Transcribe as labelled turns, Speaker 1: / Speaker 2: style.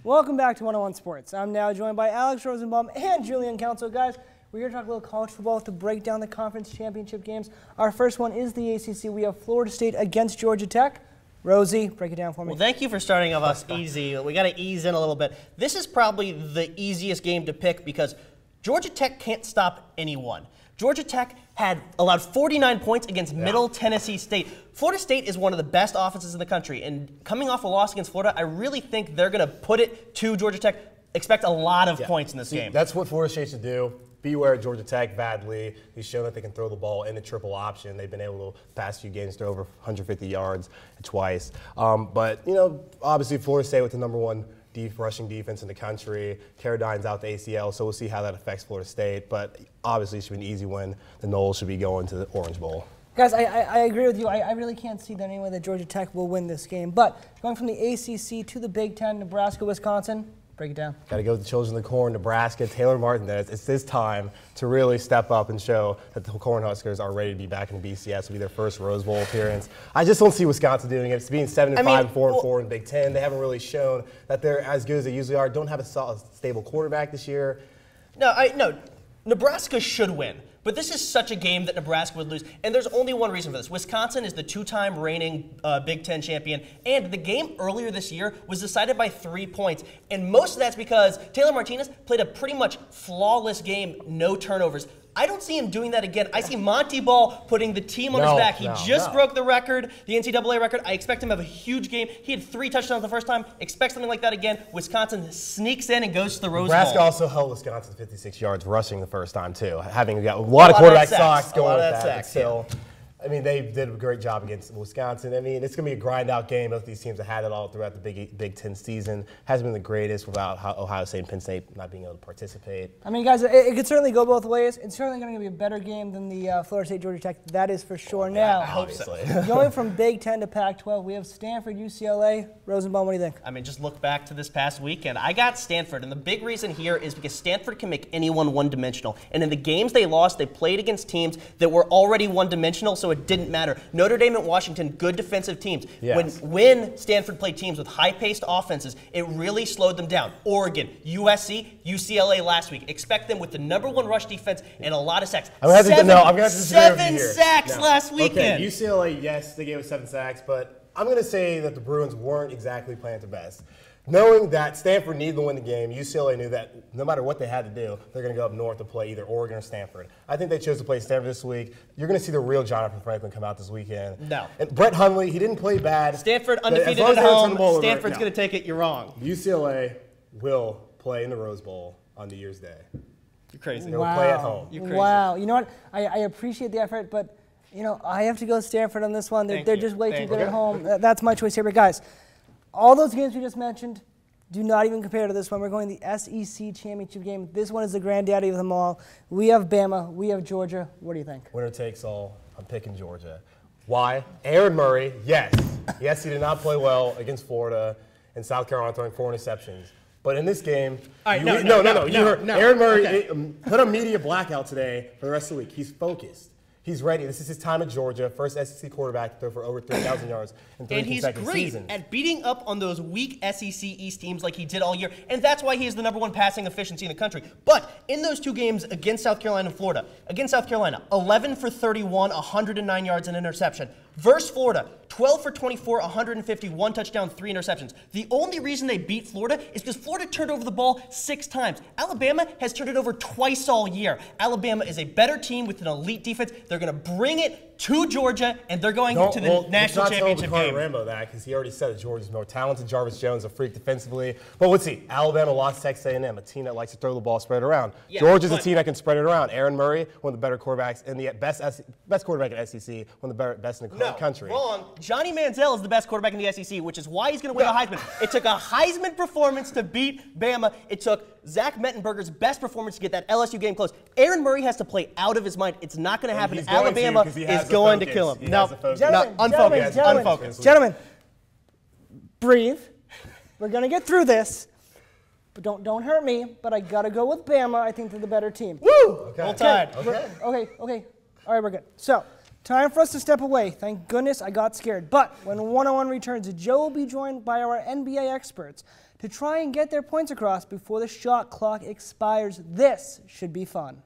Speaker 1: Welcome back to 101 Sports. I'm now joined by Alex Rosenbaum and Julian Council. Guys, we're here to talk a little college football to break down the conference championship games. Our first one is the ACC. We have Florida State against Georgia Tech. Rosie, break it down for me.
Speaker 2: Well, thank you for starting off us easy. We got to ease in a little bit. This is probably the easiest game to pick because Georgia Tech can't stop anyone. Georgia Tech had allowed 49 points against Middle Tennessee State. Florida State is one of the best offenses in the country, and coming off a loss against Florida, I really think they're going to put it to Georgia Tech. Expect a lot of points in this game.
Speaker 3: That's what Florida State should do. Beware Georgia Tech badly. He's shown that they can throw the ball in the triple option. They've been able to, the past few games, throw over 150 yards twice. But, you know, obviously Florida State with the #1 rushing defense in the country. Carradine's out the ACL, so we'll see how that affects Florida State. But obviously it should be an easy win. The Noles should be going to the Orange Bowl.
Speaker 1: Guys, I agree with you. I really can't see that any way that Georgia Tech will win this game. But going from the ACC to the Big Ten, Nebraska, Wisconsin, break it down. Got
Speaker 3: to go to the Children of the Corn, Nebraska, Taylor Martinez. It's this time to really step up and show that the Cornhuskers are ready to be back in the BCS. It'll be their first Rose Bowl appearance. I just don't see Wisconsin doing it. It's being 7-5, 4-4 in the Big Ten. They haven't really shown that they're as good as they usually are. Don't have a solid, stable quarterback this year.
Speaker 2: No, Nebraska should win. But this is such a game that Nebraska would lose, and there's only one reason for this. Wisconsin is the two-time reigning Big Ten champion, and the game earlier this year was decided by 3 points. And most of that's because Taylor Martinez played a pretty much flawless game, no turnovers. I don't see him doing that again. I see Monty Ball putting the team on his back. He just broke the record, the NCAA record. I expect him to have a huge game. He had 3 touchdowns the first time. Expect something like that again. Wisconsin sneaks in and goes to the Rose Bowl.
Speaker 3: Nebraska also held Wisconsin 56 yards rushing the first time, too. Having got a lot of quarterback sacks going with that. Still, I mean, they did a great job against Wisconsin. I mean, it's going to be a grind-out game. Both these teams have had it all throughout the Big Ten season. Hasn't been the greatest without Ohio State and Penn State not being able to participate.
Speaker 1: I mean, guys, it could certainly go both ways. It's certainly going to be a better game than the Florida State-Georgia Tech. That is for sure. Now,
Speaker 2: I hope so.
Speaker 1: Going from Big Ten to Pac-12, we have Stanford, UCLA. Rosenbaum, what do you think?
Speaker 2: I mean, just look back to this past weekend. I got Stanford, and the big reason here is because Stanford can make anyone one-dimensional. And in the games they lost, they played against teams that were already one-dimensional, so it didn't matter. Notre Dame and Washington, good defensive teams.
Speaker 3: Yes.
Speaker 2: When Stanford played teams with high-paced offenses, it really slowed them down. Oregon, USC, UCLA last week. Expect them with the #1 rush defense and a lot of sacks.
Speaker 3: I'm going to have to disagree with you here.
Speaker 2: 7 sacks last weekend.
Speaker 3: Okay, UCLA, yes, they gave us 7 sacks, but I'm going to say that the Bruins weren't exactly playing their best. Knowing that Stanford needed to win the game, UCLA knew that no matter what they had to do, they're going to go up north to play either Oregon or Stanford. I think they chose to play Stanford this week. You're going to see the real Jonathan Franklin come out this weekend.
Speaker 2: No.
Speaker 3: And Brett Hundley, he didn't play bad.
Speaker 2: Stanford undefeated at home. Stanford's going to take it. You're wrong.
Speaker 3: UCLA will play in the Rose Bowl on New Year's Day.
Speaker 2: You're crazy.
Speaker 3: They will play at home.
Speaker 2: You're crazy.
Speaker 1: Wow. You know what? I appreciate the effort, but you know I have to go Stanford on this one. They're just way too good at home. That's my choice here. But guys, all those games we just mentioned do not even compare to this one. We're going the SEC Championship game. This one is the granddaddy of them all. We have Bama. We have Georgia. What do you think?
Speaker 3: Winner takes all. I'm picking Georgia. Why? Aaron Murray, yes. Yes, he did not play well against Florida and South Carolina, throwing 4 interceptions. But in this game, Aaron Murray put a media blackout today for the rest of the week. He's focused. He's ready. This is his time at Georgia. First SEC quarterback to throw for over 3,000 yards in 3 consecutive seasons.
Speaker 2: And he's great at beating up on those weak SEC East teams like he did all year. And that's why he is the #1 passing efficiency in the country. But in those 2 games against South Carolina and Florida, against South Carolina, 11 for 31, 109 yards and interception. Versus Florida, 12 for 24, 151 touchdown, 3 interceptions. The only reason they beat Florida is because Florida turned over the ball 6 times. Alabama has turned it over twice all year. Alabama is a better team with an elite defense. They're going to bring it to Georgia, and they're going to the national championship game.
Speaker 3: Rambo that because he already said that Georgia's more talented. Jarvis Jones a freak defensively. But let's see. Alabama lost to Texas A&M, a team that likes to throw the ball, spread it around. Yeah, Georgia's a team that can spread it around. Aaron Murray, one of the better quarterbacks and the best quarterback in SEC, one of the best in the country.
Speaker 2: Wrong. Johnny Manziel is the best quarterback in the SEC, which is why he's going to win the Heisman. It took a Heisman performance to beat Bama. It took Zach Mettenberger's best performance to get that LSU game close. Aaron Murray has to play out of his mind. It's not going to happen. Alabama is going to kill him.
Speaker 1: Unfocused. Gentlemen, breathe. We're going to get through this. But don't hurt me. But I got to go with Bama. I think they're the better team.
Speaker 2: Woo! Okay. All tied.
Speaker 1: Okay. All right, we're good. So, Time for us to step away. Thank goodness I got scared. But when 101 returns, Joe will be joined by our NBA experts to try and get their points across before the shot clock expires. This should be fun.